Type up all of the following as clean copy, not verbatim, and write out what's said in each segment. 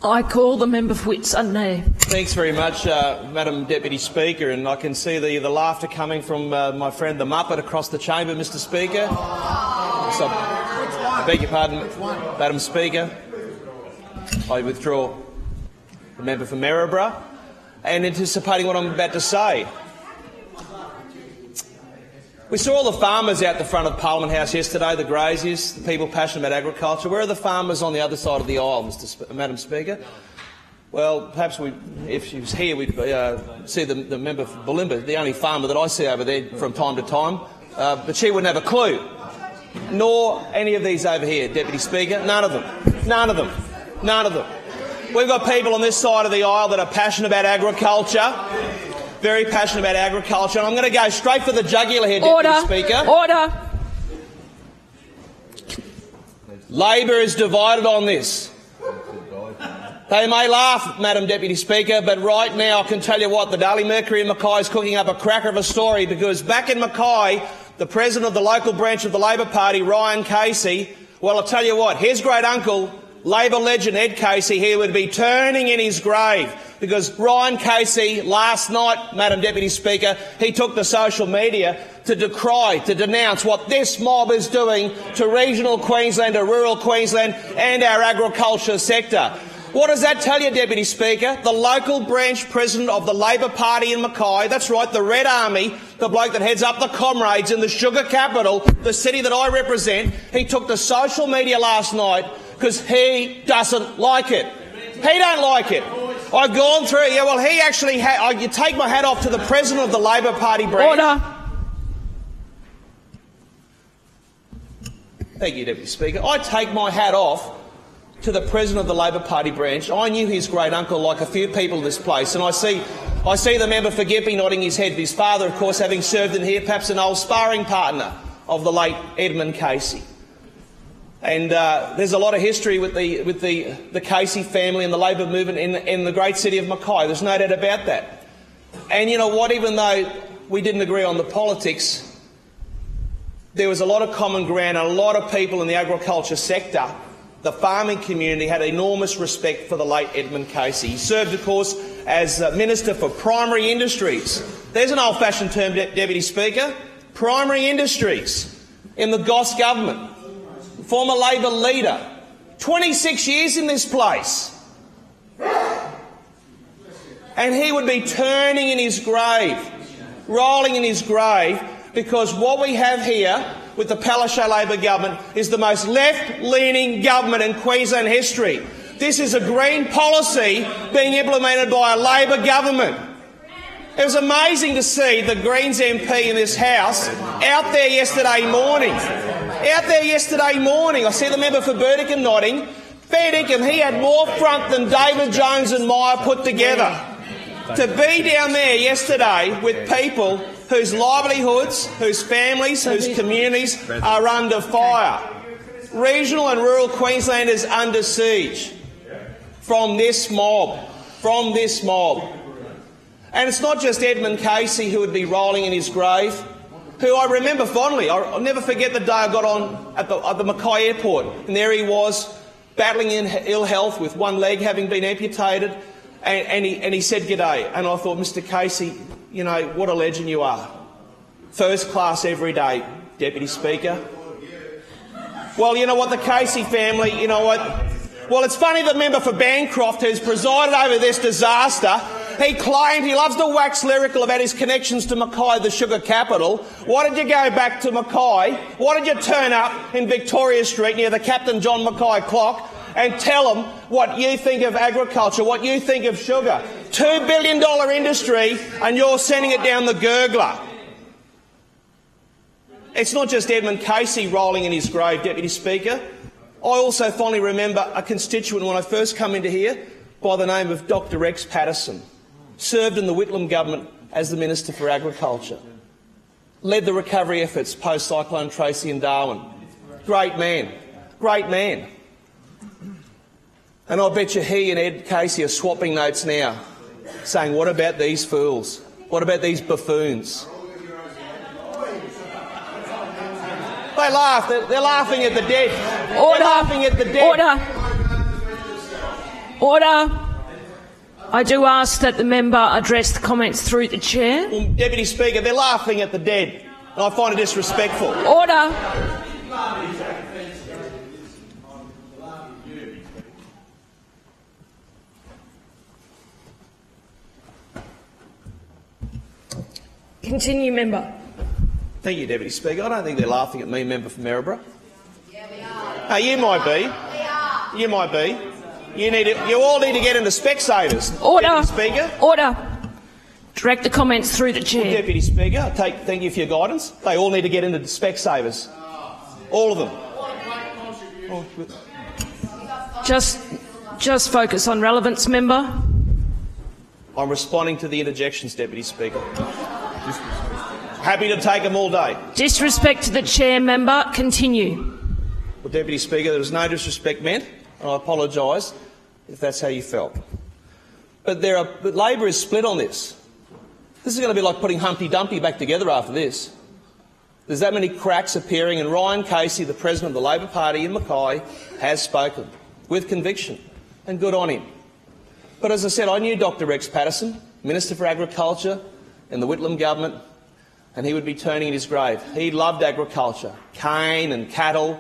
I call the member for Whitsunday. Thanks very much, Madam Deputy Speaker, and I can see the laughter coming from my friend the Muppet across the chamber, Mr Speaker. So, I beg your pardon, Madam Speaker. I withdraw the member for Maryborough, and anticipating what I'm about to say. We saw all the farmers out the front of Parliament House yesterday, the graziers, the people passionate about agriculture. Where are the farmers on the other side of the aisle, Madam Speaker? Well, perhaps if she was here, we'd see the member for Bulimba, the only farmer that I see over there from time to time, but she wouldn't have a clue. Nor any of these over here, Deputy Speaker. None of them. None of them. None of them. We've got people on this side of the aisle that are passionate about agriculture. Very passionate about agriculture. And I'm going to go straight for the jugular here, Deputy Speaker. Order. Labor is divided on this. They may laugh, Madam Deputy Speaker, but right now I can tell you what, the Daily Mercury in Mackay is cooking up a cracker of a story, because back in Mackay, the president of the local branch of the Labor Party, Ryan Casey, well, I'll tell you what, his great-uncle, Labor legend Ed Casey, he would be turning in his grave, because Ryan Casey last night, Madam Deputy Speaker, he took to social media to decry, to denounce what this mob is doing to regional Queensland, to rural Queensland and our agriculture sector. What does that tell you, Deputy Speaker? The local branch president of the Labor Party in Mackay, that's right, the Red Army, the bloke that heads up the Comrades in the sugar capital, the city that I represent, he took to social media last night because he doesn't like it. He don't like it. I've gone through, yeah, well, he actually you take my hat off to the president of the Labor Party branch. Order. Thank you, Deputy Speaker. I take my hat off to the president of the Labor Party branch. I knew his great-uncle like a few people in this place, and I see the member for Gympie nodding his head. His father, of course, having served in here, perhaps an old sparring partner of the late Edmund Casey. And there's a lot of history with the Casey family and the Labor movement in the great city of Mackay. There's no doubt about that. And you know what? Even though we didn't agree on the politics, there was a lot of common ground, and a lot of people in the agriculture sector, the farming community, had enormous respect for the late Edmund Casey. He served, of course, as Minister for Primary Industries. There's an old-fashioned term, Deputy Speaker. Primary Industries in the Goss government. Former Labor leader. 26 years in this place. And he would be turning in his grave, rolling in his grave, because what we have here with the Palaszczuk Labor government is the most left-leaning government in Queensland history. This is a green policy being implemented by a Labor government. It was amazing to see the Greens MP in this House out there yesterday morning. I see the member for Burdekin nodding. Fair dinkum, he had more front than David Jones and Meyer put together. To be down there yesterday with people whose livelihoods, whose families, whose communities are under fire. Regional and rural Queensland is under siege from this mob. And it's not just Edmund Casey who would be rolling in his grave, who I remember fondly. I'll never forget the day I got on at the Mackay airport, and there he was, battling in ill health with one leg having been amputated, and he said g'day. And I thought, Mr Casey, you know, what a legend you are. First class every day, Deputy Speaker. Well, you know what, the Casey family, you know what? Well, it's funny the member for Bancroft, who's presided over this disaster, he claimed he loves to wax lyrical about his connections to Mackay, the sugar capital. Why did you go back to Mackay? Why did you turn up in Victoria Street near the Captain John Mackay clock and tell them what you think of agriculture, what you think of sugar? $2 billion industry, and you're sending it down the gurgler. It's not just Edmund Casey rolling in his grave, Deputy Speaker. I also fondly remember a constituent when I first come into here by the name of Dr Rex Patterson. Served in the Whitlam government as the Minister for Agriculture. Led the recovery efforts post-Cyclone Tracy in Darwin. Great man. Great man. And I bet you he and Ed Casey are swapping notes now, saying, what about these fools? What about these buffoons? They laugh. They're laughing at the dead. Order. They're laughing at the dead. Order. Order. I do ask that the member address the comments through the chair. Well, Deputy Speaker, they're laughing at the dead, and I find it disrespectful. Order. Continue, member. Thank you, Deputy Speaker. I don't think they're laughing at me, member for Maryborough. Yeah, we are. You might be. We are. You might be. You all need to get into Specsavers. Order. Deputy Speaker. Order. Direct the comments through the chair. Well, Deputy Speaker, thank you for your guidance. They all need to get into Specsavers. All of them. Just focus on relevance, member. I'm responding to the interjections, Deputy Speaker. Happy to take them all day. Disrespect to the chair, member. Continue. Well, Deputy Speaker, there was no disrespect meant, and I apologise if that's how you felt. But Labor is split on this. This is going to be like putting Humpty Dumpty back together after this. There's that many cracks appearing, and Ryan Casey, the President of the Labor Party in Mackay, has spoken with conviction, and good on him. But as I said, I knew Dr Rex Patterson, Minister for Agriculture in the Whitlam government, and he would be turning in his grave. He loved agriculture, cane and cattle,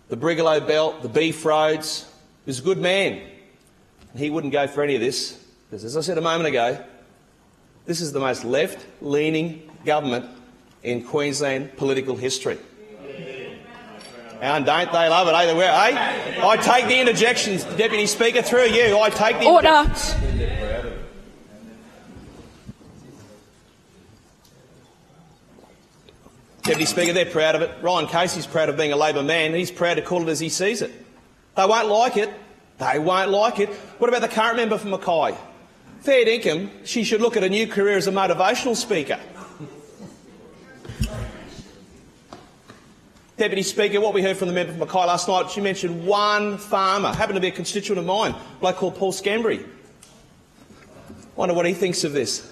the Brigalow Belt, the beef roads. He was a good man. And he wouldn't go for any of this, because as I said a moment ago, this is the most left-leaning government in Queensland political history. And don't they love it either way, eh? I take the interjections, Deputy Speaker, through you. I take the interjections. Order. Deputy Speaker, they're proud of it. Ryan Casey's proud of being a Labor man. He's proud to call it as he sees it. They won't like it. They won't like it. What about the current member for Mackay? Fair dinkum, she should look at a new career as a motivational speaker. Deputy Speaker, what we heard from the member for Mackay last night, she mentioned one farmer, happened to be a constituent of mine, a bloke called Paul Scambry. Wonder what he thinks of this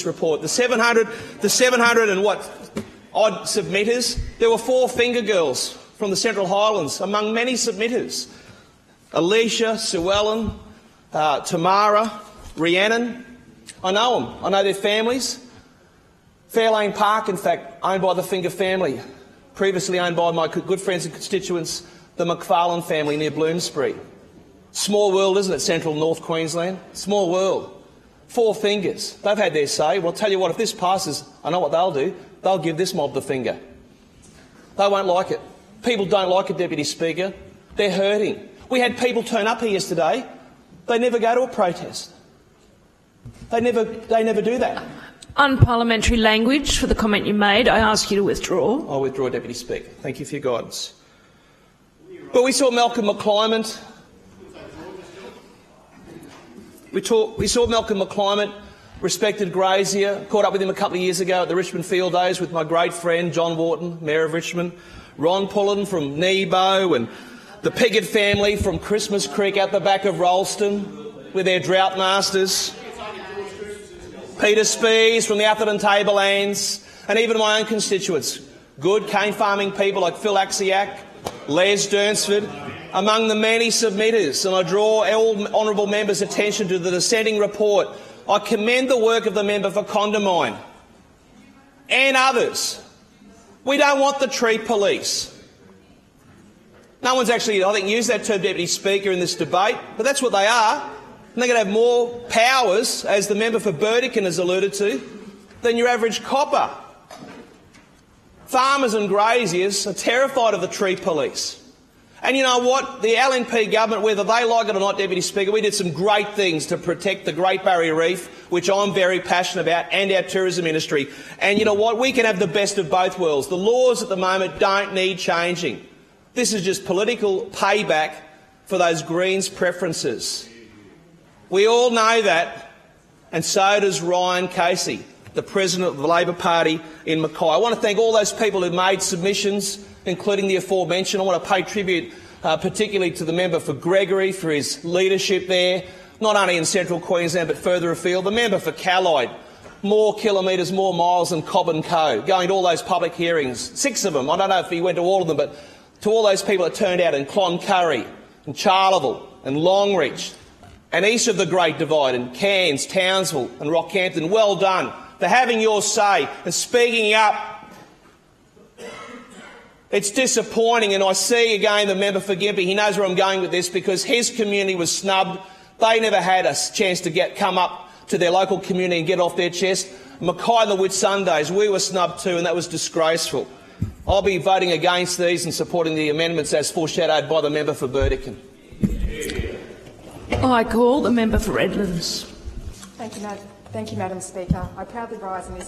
report. The 700 and what odd submitters. There were 4 finger girls from the Central Highlands among many submitters. Alicia, Sue Ellen, Tamara, Rhiannon. I know them. I know their families. Fairlane Park, in fact, owned by the Finger family. Previously owned by my good friends and constituents, the McFarlane family near Bloomsbury. Small world, isn't it, central North Queensland? Small world. 4 fingers. They've had their say. Well, I'll tell you what, if this passes, I know what they'll do. They'll give this mob the finger. They won't like it. People don't like it, Deputy Speaker. They're hurting. We had people turn up here yesterday. They never go to a protest. They never do that. Unparliamentary language for the comment you made. I ask you to withdraw. I'll withdraw, Deputy Speaker. Thank you for your guidance. But we saw Malcolm McClymont. We saw Malcolm McClymont, respected grazier, caught up with him a couple of years ago at the Richmond Field Days with my great friend John Wharton, Mayor of Richmond, Ron Pullen from Nebo, and the Piggott family from Christmas Creek out the back of Rolleston with their drought masters. Peter Spees from the Atherton Tablelands, and even my own constituents, good cane farming people like Phil Axiak, Les Durnsford, among the many submitters. And I draw all honourable members' attention to the dissenting report. I commend the work of the member for Condamine and others. We don't want the tree police. No one's actually, I think, used that term, Deputy Speaker, in this debate, but that's what they are. And they're going to have more powers, as the member for Burdekin has alluded to, than your average copper. Farmers and graziers are terrified of the tree police. And you know what? The LNP government, whether they like it or not, Deputy Speaker, we did some great things to protect the Great Barrier Reef, which I'm very passionate about, and our tourism industry. And you know what? We can have the best of both worlds. The laws at the moment don't need changing. This is just political payback for those Greens' preferences. We all know that, and so does Ryan Casey, the President of the Labor Party in Mackay. I want to thank all those people who made submissions, including the aforementioned. I want to pay tribute particularly to the member for Gregory for his leadership there, not only in central Queensland but further afield. The member for Callide, more kilometres, more miles than Cobb and Co, going to all those public hearings, 6 of them. I don't know if he went to all of them, but to all those people that turned out in Cloncurry and Charleville and Longreach, and east of the Great Divide, in Cairns, Townsville and Rockhampton, well done for having your say and speaking up. It's disappointing, and I see again the member for Gympie. He knows where I'm going with this, because his community was snubbed. They never had a chance to come up to their local community and get off their chest. Mackay and the Whitsundays, we were snubbed too, and that was disgraceful. I'll be voting against these and supporting the amendments as foreshadowed by the member for Burdekin. I call the member for Redlands. Thank you, Madam Speaker. I proudly rise in this